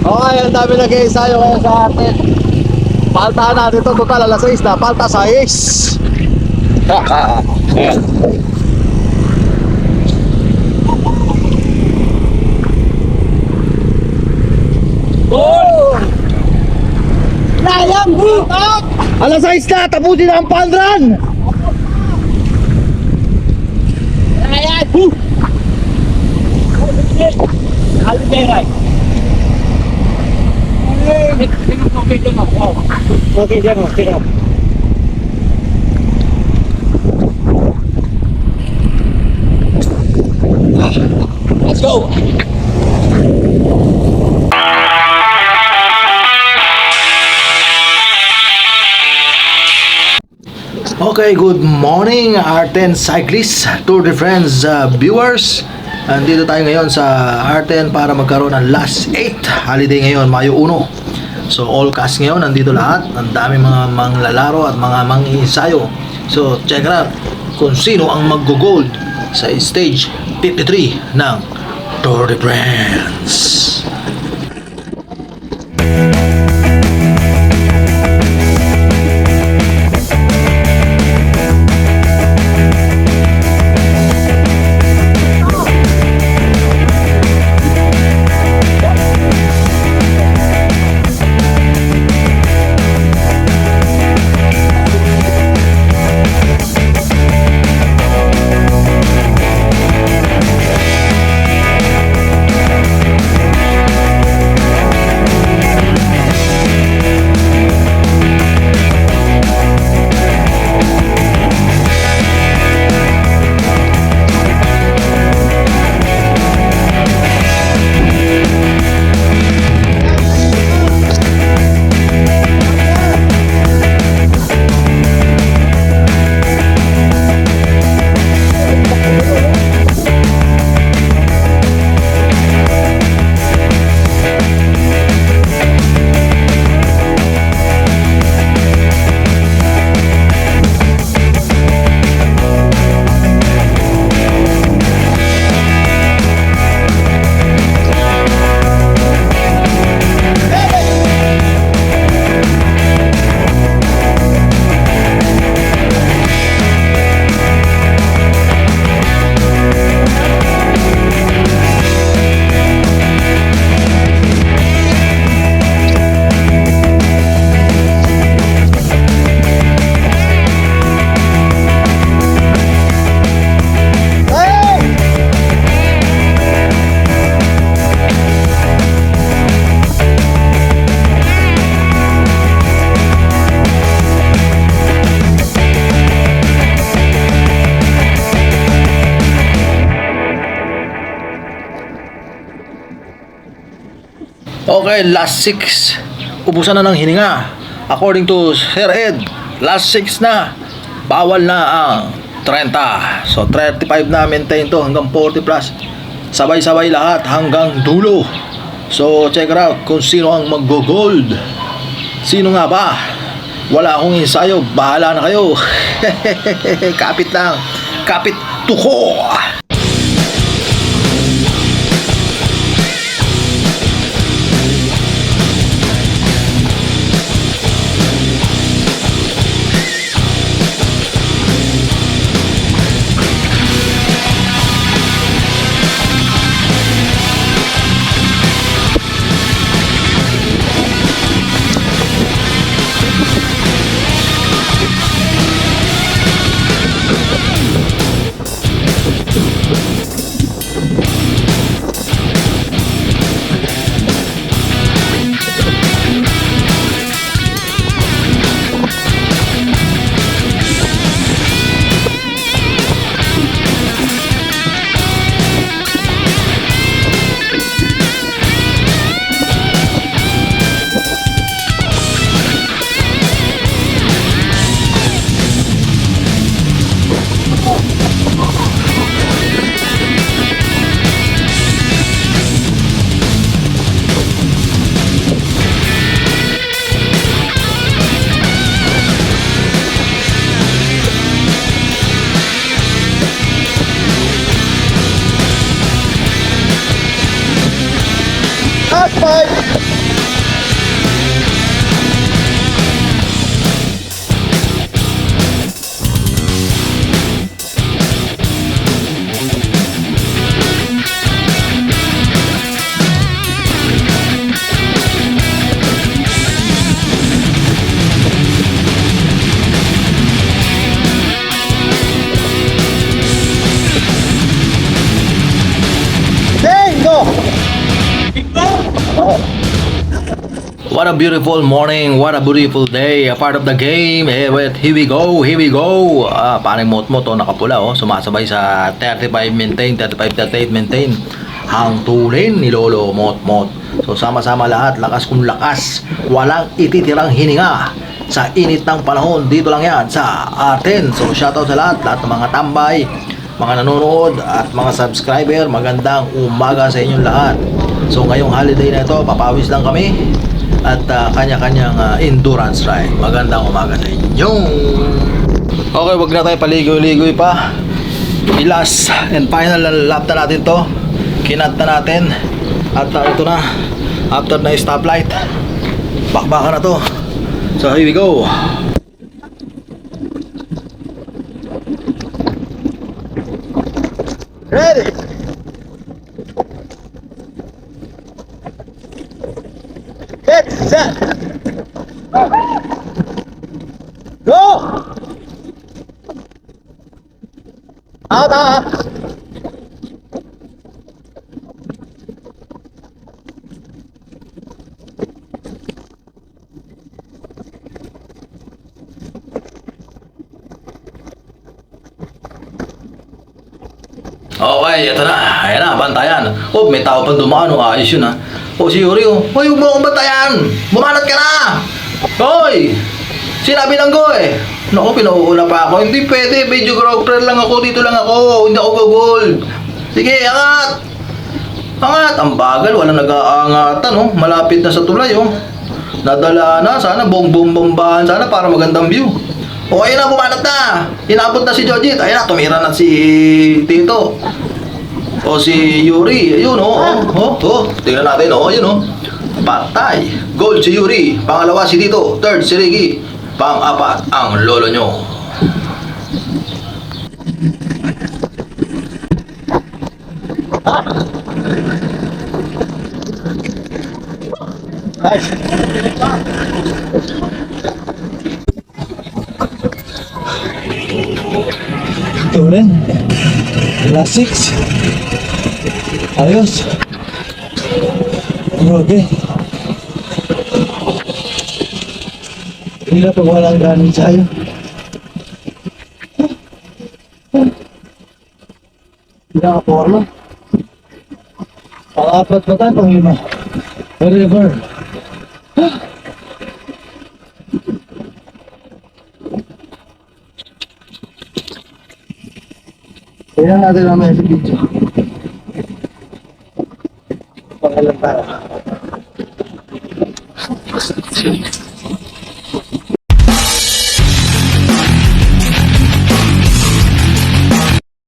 Okay, ang dami nag-iisayo kaya sa atin. Paltahan natin ito, total alas 6 na, palta 6. Ayan. Oh! Layang butak! Alas 6 na, tapusin na ang palran. Layang! Alderay! Okay, dyan mo, tingnan mo. Let's go! Okay, good morning R10 cyclists, Tour de France viewers. Andito tayo ngayon sa R10 para magkaroon ng last 8 holiday ngayon, Mayo 1. So all cast ngayon, nandito lahat. Ang dami mga manglalaro at mga mang-iinsayo. So check it out kung sino ang mag-gold sa stage 53 ng Tour de France. Okay, last 6. Ubusan na ng hininga. According to Sir Ed, last 6 na. Bawal na ang 30. So 35 na maintain to hanggang 40 plus. Sabay-sabay lahat hanggang dulo. So check it out kung sino ang mag-gold. Sino nga ba? Wala akong ensayo. Bahala na kayo. Kapit lang. Kapit tuko. High five! What a beautiful morning, what a beautiful day, a part of the game. Here we go, here we go. Parang mot-mot, nakapula, sumasabay sa 35 maintain, 35-38 maintain. Hangtulin ni Lolo Mot-Mot. So sama-sama lahat, lakas kung lakas. Walang ititirang hininga sa init ng panahon. Dito lang yan sa atin. So shoutout sa lahat ng mga tambay, mga nanonood at mga subscriber. Magandang umaga sa inyong lahat. So ngayong holiday na ito, papawis lang kami at kanya-kanyang endurance ride. Magandang umaga sa inyo. Okay, wag na tayo paligoy-ligoy pa. I-last and final lap na natin to. Kinat na natin. At ito na, after na stoplight, bakbakan na to. So here we go. Ready? Get set. Go. Out. Okay, ito na. Ayan na, bantayan. Oh, may tao pang dumaan. Ayos yun ha. Oh, si Yuri oh. Hoy, huwag mo akong bantayan. Bumanat ka na. Hoy! Sinabi lang ko eh. Naku, pinauuna pa ako. Hindi pwede. Videographer lang ako. Dito lang ako. Hindi ako gold. Sige, angat. Angat. Ang bagal. Walang nag-aangatan oh. Malapit na sa tulay oh. Nadala na. Sana bombahan sana para magandang view. O ayun na, bumanat na. Inabot na si Jojit. Ayun na, tumira na si Tito. O si Yuri. Ayun, tingnan natin, ayun, patay. Gold si Yuri. Pangalawa si Tito. Third si Ricky. Pang-apat ang lolo nyo. Nice. Ito rin. Last 6. Ayos. Grabe. Hindi na pag walang ganin sa'yo. Hindi nakaporma. Pang-apat pa tayo, pang-lima. Forever. Tingnan natin mamaya sa video. Pangalan para.